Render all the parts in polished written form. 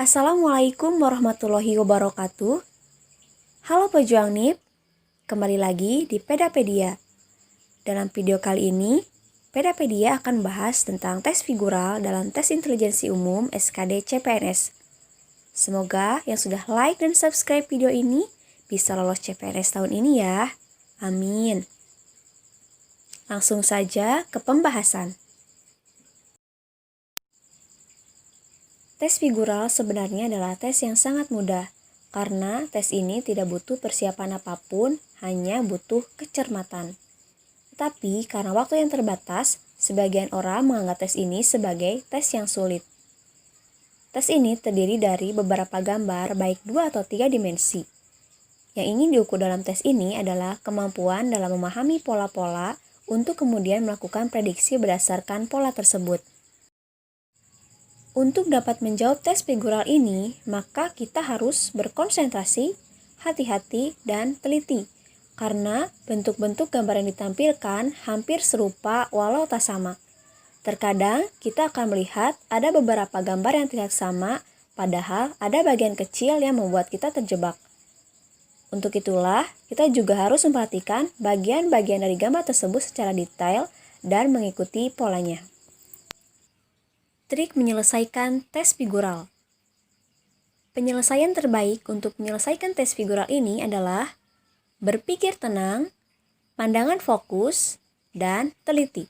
Assalamualaikum warahmatullahi wabarakatuh. Halo pejuang NIP, kembali lagi di Pedapedia. Dalam video kali ini, Pedapedia akan bahas tentang tes figural dalam tes intelijensi umum SKD CPNS. Semoga yang sudah like dan subscribe video ini bisa lolos CPNS tahun ini ya. Amin. Langsung saja ke pembahasan. Tes figural sebenarnya adalah tes yang sangat mudah, karena tes ini tidak butuh persiapan apapun, hanya butuh kecermatan. Tetapi karena waktu yang terbatas, sebagian orang menganggap tes ini sebagai tes yang sulit. Tes ini terdiri dari beberapa gambar baik 2 atau 3 dimensi. Yang ingin diukur dalam tes ini adalah kemampuan dalam memahami pola-pola untuk kemudian melakukan prediksi berdasarkan pola tersebut. Untuk dapat menjawab tes figural ini, maka kita harus berkonsentrasi, hati-hati, dan teliti. Karena bentuk-bentuk gambar yang ditampilkan hampir serupa walau tak sama. Terkadang kita akan melihat ada beberapa gambar yang terlihat sama, padahal ada bagian kecil yang membuat kita terjebak. Untuk itulah, kita juga harus memperhatikan bagian-bagian dari gambar tersebut secara detail dan mengikuti polanya. Trik menyelesaikan tes figural. Penyelesaian terbaik untuk menyelesaikan tes figural ini adalah berpikir tenang, pandangan fokus, dan teliti.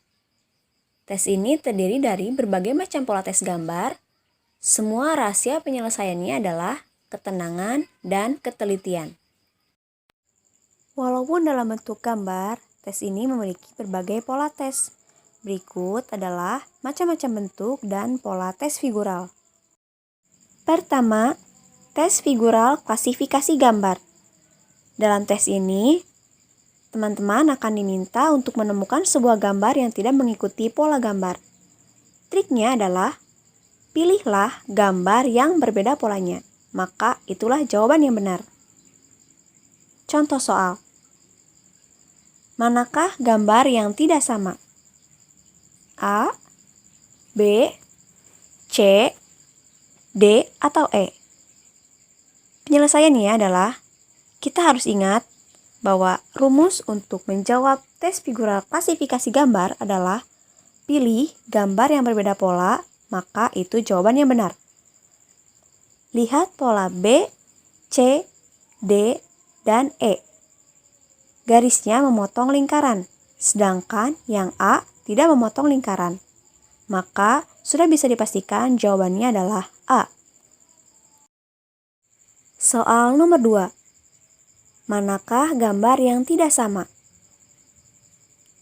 Tes ini terdiri dari berbagai macam pola tes gambar. Semua rahasia penyelesaiannya adalah ketenangan dan ketelitian. Walaupun dalam bentuk gambar, tes ini memiliki berbagai pola tes. Berikut adalah macam-macam bentuk dan pola tes figural. Pertama, tes figural klasifikasi gambar. Dalam tes ini, teman-teman akan diminta untuk menemukan sebuah gambar yang tidak mengikuti pola gambar. Triknya adalah, pilihlah gambar yang berbeda polanya, maka itulah jawaban yang benar. Contoh soal. Manakah gambar yang tidak sama? A, B, C, D, atau E? Penyelesaiannya adalah, kita harus ingat bahwa rumus untuk menjawab tes figural klasifikasi gambar adalah pilih gambar yang berbeda pola, maka itu jawaban yang benar. Lihat pola B, C, D, dan E. Garisnya memotong lingkaran, sedangkan yang A tidak memotong lingkaran. Maka sudah bisa dipastikan jawabannya adalah A. Soal nomor 2. Manakah gambar yang tidak sama?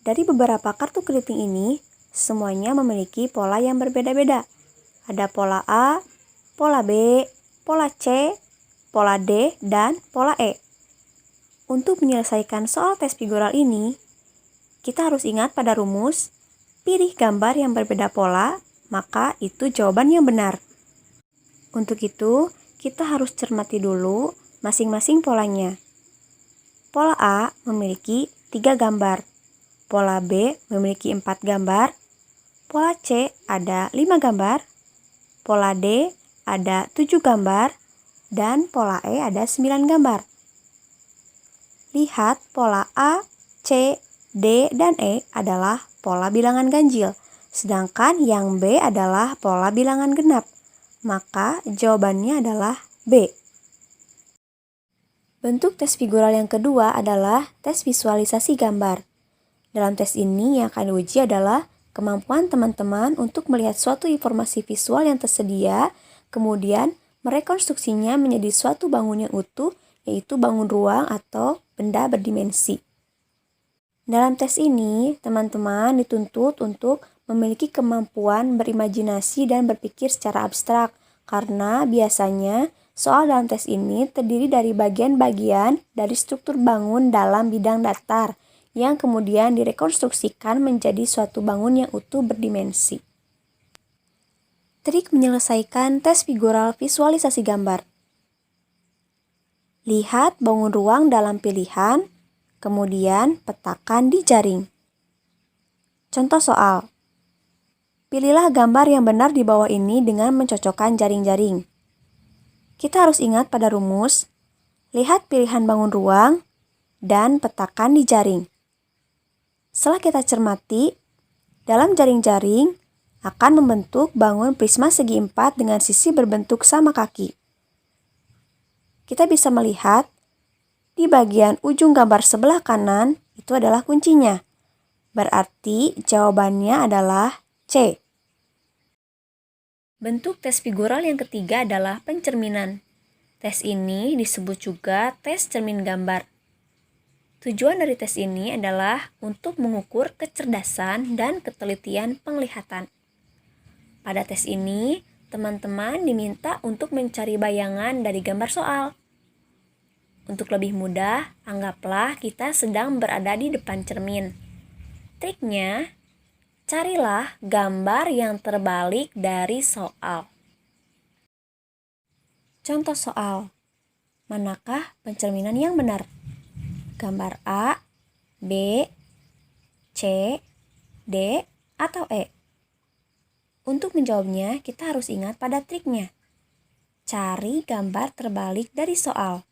Dari beberapa kartu keriting ini, semuanya memiliki pola yang berbeda-beda. Ada pola A, pola B, pola C, pola D, dan pola E. Untuk menyelesaikan soal tes figural ini, kita harus ingat pada rumus, pilih gambar yang berbeda pola, maka itu jawaban yang benar. Untuk itu, kita harus cermati dulu masing-masing polanya. Pola A memiliki 3 gambar, pola B memiliki 4 gambar, pola C ada 5 gambar, pola D ada 7 gambar, dan pola E ada 9 gambar. Lihat pola A, C, D, dan E adalah pola bilangan ganjil, sedangkan yang B adalah pola bilangan genap. Maka jawabannya adalah B. Bentuk tes figural yang kedua adalah tes visualisasi gambar. Dalam tes ini yang akan diuji adalah kemampuan teman-teman untuk melihat suatu informasi visual yang tersedia, kemudian merekonstruksinya menjadi suatu bangunan utuh, yaitu bangun ruang atau benda berdimensi. Dalam tes ini, teman-teman dituntut untuk memiliki kemampuan berimajinasi dan berpikir secara abstrak, karena biasanya soal dalam tes ini terdiri dari bagian-bagian dari struktur bangun dalam bidang datar, yang kemudian direkonstruksikan menjadi suatu bangun yang utuh berdimensi. Trik menyelesaikan tes figural visualisasi gambar. Lihat bangun ruang dalam pilihan, kemudian petakan di jaring. Contoh soal. Pilihlah gambar yang benar di bawah ini dengan mencocokkan jaring-jaring. Kita harus ingat pada rumus, lihat pilihan bangun ruang, dan petakan di jaring. Setelah kita cermati, dalam jaring-jaring akan membentuk bangun prisma segi 4 dengan sisi berbentuk sama kaki. Kita bisa melihat di bagian ujung gambar sebelah kanan itu adalah kuncinya. Berarti jawabannya adalah C. Bentuk tes figural yang ketiga adalah pencerminan. Tes ini disebut juga tes cermin gambar. Tujuan dari tes ini adalah untuk mengukur kecerdasan dan ketelitian penglihatan. Pada tes ini, teman-teman diminta untuk mencari bayangan dari gambar soal. Untuk lebih mudah, anggaplah kita sedang berada di depan cermin. Triknya, carilah gambar yang terbalik dari soal. Contoh soal. Manakah pencerminan yang benar? Gambar A, B, C, D, atau E? Untuk menjawabnya, kita harus ingat pada triknya. Cari gambar terbalik dari soal.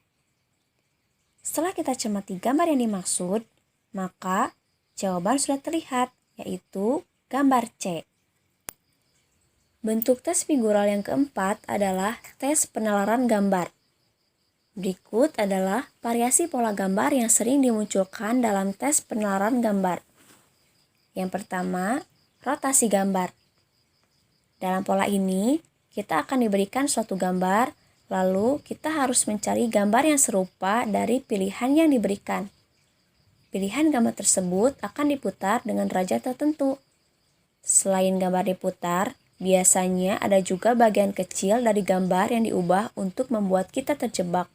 Setelah kita cermati gambar yang dimaksud, maka jawaban sudah terlihat, yaitu gambar C. Bentuk tes figural yang keempat adalah tes penalaran gambar. Berikut adalah variasi pola gambar yang sering dimunculkan dalam tes penalaran gambar. Yang pertama, rotasi gambar. Dalam pola ini, kita akan diberikan suatu gambar, lalu kita harus mencari gambar yang serupa dari pilihan yang diberikan. Pilihan gambar tersebut akan diputar dengan derajat tertentu. Selain gambar diputar, biasanya ada juga bagian kecil dari gambar yang diubah untuk membuat kita terjebak.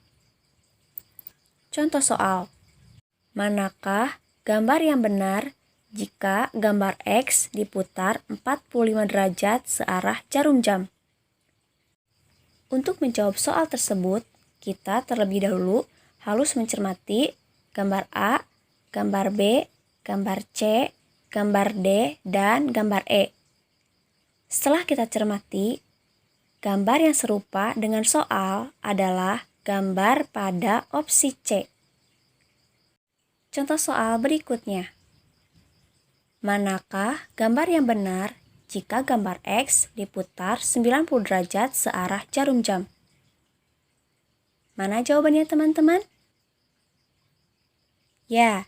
Contoh soal. Manakah gambar yang benar jika gambar X diputar 45 derajat searah jarum jam? Untuk menjawab soal tersebut, kita terlebih dahulu harus mencermati gambar A, gambar B, gambar C, gambar D, dan gambar E. Setelah kita cermati, gambar yang serupa dengan soal adalah gambar pada opsi C. Contoh soal berikutnya. Manakah gambar yang benar jika gambar X diputar 90 derajat searah jarum jam? Mana jawabannya teman-teman? Ya,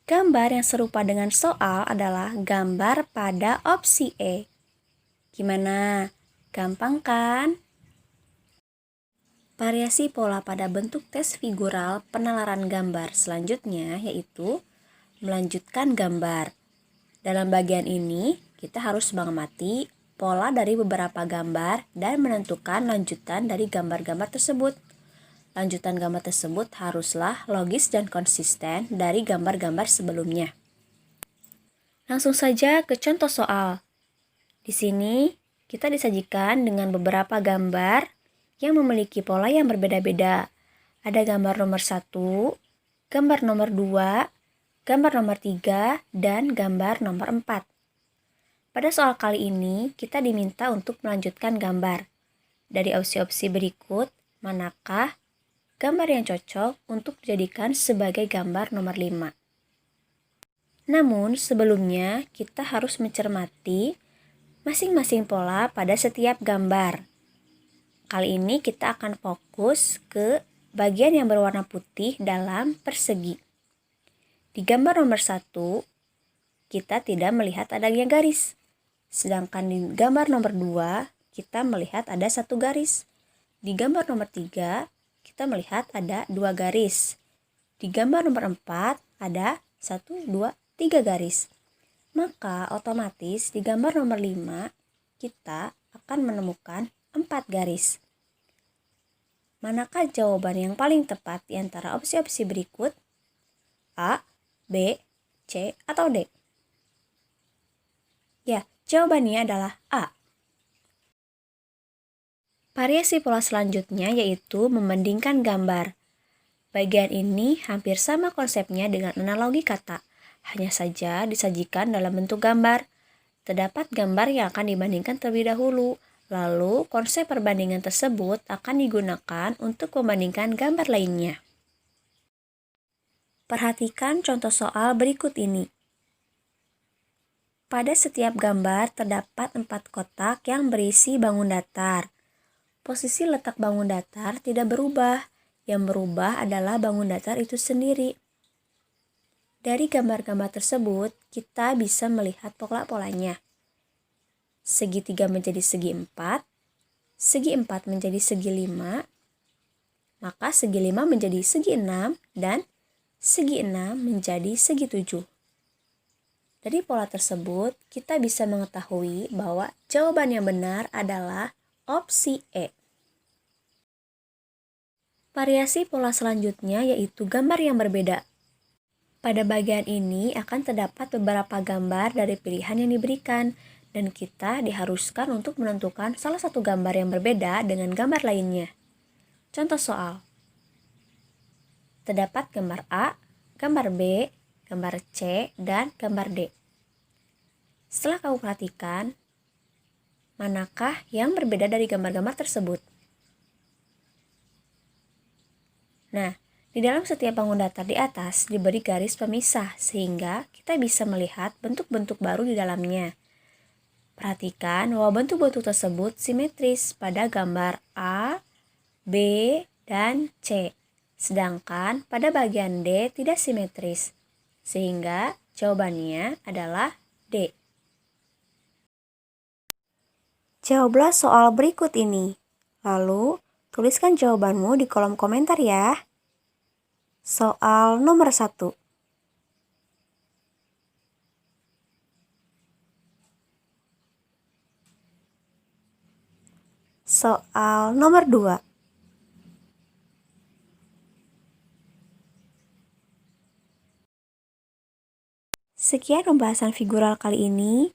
gambar yang serupa dengan soal adalah gambar pada opsi E. Gimana? Gampang kan? Variasi pola pada bentuk tes figural penalaran gambar selanjutnya yaitu melanjutkan gambar. Dalam bagian ini, kita harus mengamati pola dari beberapa gambar dan menentukan lanjutan dari gambar-gambar tersebut. Lanjutan gambar tersebut haruslah logis dan konsisten dari gambar-gambar sebelumnya. Langsung saja ke contoh soal. Di sini, kita disajikan dengan beberapa gambar yang memiliki pola yang berbeda-beda. Ada gambar nomor 1, gambar nomor 2, gambar nomor 3, dan gambar nomor 4. Pada soal kali ini, kita diminta untuk melanjutkan gambar. Dari opsi-opsi berikut, manakah gambar yang cocok untuk dijadikan sebagai gambar nomor 5? Namun, sebelumnya kita harus mencermati masing-masing pola pada setiap gambar. Kali ini kita akan fokus ke bagian yang berwarna putih dalam persegi. Di gambar nomor 1, kita tidak melihat adanya garis. Sedangkan di gambar nomor 2, kita melihat ada 1 garis. Di gambar nomor 3, kita melihat ada 2 garis. Di gambar nomor 4, ada 1, 2, 3 garis. Maka otomatis di gambar nomor 5 kita akan menemukan 4 garis. Manakah jawaban yang paling tepat di antara opsi-opsi berikut? A, B, C, atau D? Ya, jawabannya adalah A. Variasi pola selanjutnya yaitu membandingkan gambar. Bagian ini hampir sama konsepnya dengan analogi kata. Hanya saja disajikan dalam bentuk gambar. Terdapat gambar yang akan dibandingkan terlebih dahulu. Lalu, konsep perbandingan tersebut akan digunakan untuk membandingkan gambar lainnya. Perhatikan contoh soal berikut ini. Pada setiap gambar terdapat 4 kotak yang berisi bangun datar. Posisi letak bangun datar tidak berubah. Yang berubah adalah bangun datar itu sendiri. Dari gambar-gambar tersebut, kita bisa melihat pola-polanya. Segitiga menjadi segi 4, segi 4 menjadi segi 5, maka segi 5 menjadi segi 6, dan segi 6 menjadi segi 7. Dari pola tersebut, kita bisa mengetahui bahwa jawaban yang benar adalah opsi E. Variasi pola selanjutnya yaitu gambar yang berbeda. Pada bagian ini akan terdapat beberapa gambar dari pilihan yang diberikan, dan kita diharuskan untuk menentukan salah satu gambar yang berbeda dengan gambar lainnya. Contoh soal. Terdapat gambar A, gambar B, gambar C, dan gambar D. Setelah kamu perhatikan, manakah yang berbeda dari gambar-gambar tersebut? Nah, di dalam setiap bangun datar di atas diberi garis pemisah sehingga kita bisa melihat bentuk-bentuk baru di dalamnya. Perhatikan bahwa bentuk-bentuk tersebut simetris pada gambar A, B, dan C. Sedangkan pada bagian D tidak simetris, sehingga jawabannya adalah D. Jawablah soal berikut ini. Lalu, tuliskan jawabanmu di kolom komentar ya. Soal nomor 1. Soal nomor 2. Sekian pembahasan figural kali ini.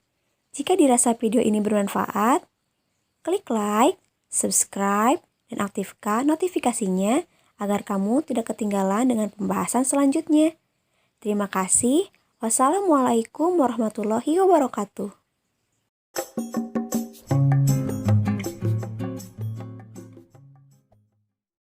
Jika dirasa video ini bermanfaat, klik like, subscribe, dan aktifkan notifikasinya agar kamu tidak ketinggalan dengan pembahasan selanjutnya. Terima kasih. Wassalamualaikum warahmatullahi wabarakatuh.